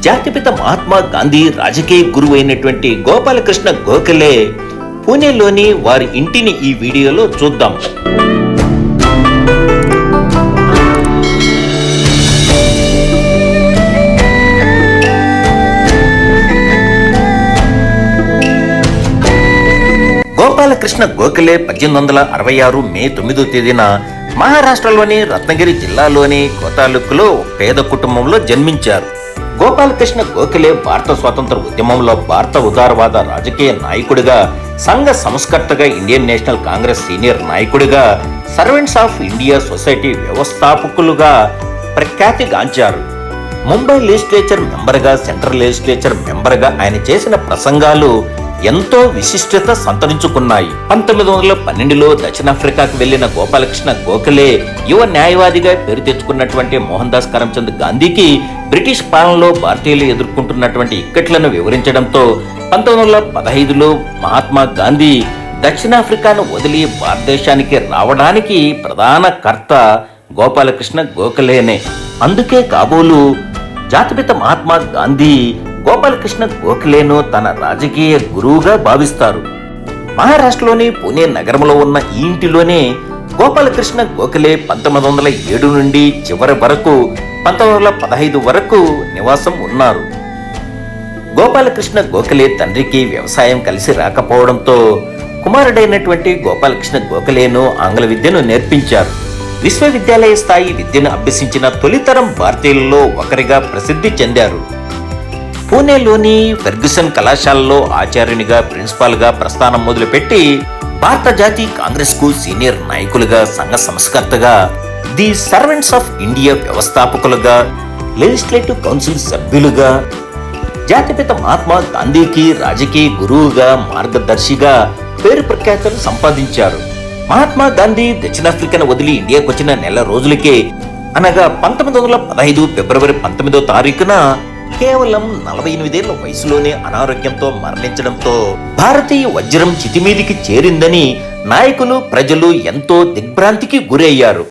జాతిపిత మహాత్మా గాంధీ రాజకీయ గురువు అయినటువంటి గోపాలకృష్ణ గోఖలే పూణేలోని వారి ఇంటిని ఈ వీడియోలో చూద్దాం. గోపాలకృష్ణ గోఖలే 1866 మే 9వ తేదీన మహారాష్ట్రలోని రత్నగిరి జిల్లాలోని కోతాలుకులో పేద కుటుంబంలో జన్మించారు. గోపాలకృష్ణ గోఖలే భారత స్వాతంత్ర ఉద్యమంలో భారత ఉదారవాద రాజకీయ నాయకుడిగా, సంఘ సంస్కర్తగా, ఇండియన్ నేషనల్ కాంగ్రెస్ సీనియర్ నాయకుడిగా, సర్వెంట్స్ ఆఫ్ ఇండియా సొసైటీ వ్యవస్థాపకులుగా ప్రఖ్యాతిగాంచారు. ముంబై లెజిస్లేచర్ మెంబర్గా, సెంట్రల్ లెజిస్లేచర్ మెంబర్గా ఆయన చేసిన ప్రసంగాలు ఎంతో విశిష్టత సంతరించుకున్నాయి. 1912లో దక్షిణాఫ్రికాకు వెళ్లిన గోపాలకృష్ణ గోఖలే యువ న్యాయవాదిగా పేరు తెచ్చుకున్నటువంటి మోహన్ దాస్ కరమ్చంద్ గాంధీకి బ్రిటిష్ పాలనలో భారతీయులు ఎదుర్కొంటున్నటువంటి ఇక్కట్లను వివరించడంతో 1915లో మహాత్మా గాంధీ దక్షిణాఫ్రికాను వదిలి భారతదేశానికి రావడానికి ప్రధాన కర్త గోపాలకృష్ణ గోఖలేనే. అందుకే కాబోలు జాతిపిత మహాత్మా గాంధీ గోపాలకృష్ణ గోఖలేను తన రాజకీయ గురువుగా భావిస్తారు. మహారాష్ట్రలోని పూణే నగరంలో ఉన్న ఈ ఇంటిలోనే గోపాలకృష్ణ గోఖలే 1907 నుండి చివరి వరకు 1915 వరకు నివాసం ఉన్నారు. గోపాలకృష్ణ గోఖలే తండ్రికి వ్యవసాయం కలిసి రాకపోవడంతో కుమారుడైనటువంటి గోపాలకృష్ణ గోఖలేను ఆంగ్ల విద్యను నేర్పించారు. విశ్వవిద్యాలయ స్థాయి విద్యను అభ్యసించిన తొలితరం భారతీయులలో ఒకరిగా ప్రసిద్ధి చెందారు. పూణేలోని ఫెర్గ్యూసన్ కళాశాలలో ఆచార్యునిగా, ప్రిన్సిపాల్గా ప్రస్థానం మొదలుపెట్టి భారత జాతీయ కాంగ్రెస్ కు సీనియర్ నాయకులుగా, సంఘ సంస్కర్తగా, ది సర్వెంట్స్ ఆఫ్ ఇండియా వ్యవస్థాపకులుగా, లెజిస్లేటివ్ కౌన్సిల్ సభ్యులుగా, జాతిపిత మహాత్మా గాంధీకి రాజకీయ గురువుగా, మార్గదర్శిగా పేరు ప్రఖ్యాతులు సంపాదించారు. మహాత్మా గాంధీ దక్షిణాఫ్రికాను వదిలి ఇండియాకు వచ్చిన నెల రోజులకే, అనగా 1915 ఫిబ్రవరి 19వ తారీఖున కేవలం 48 ఏళ్ల వయసులోనే అనారోగ్యంతో మరణించడంతో భారతీయ వజ్రం చితిమీదికి చేరిందని నాయకులు, ప్రజలు ఎంతో దిగ్భ్రాంతికి గురయ్యారు.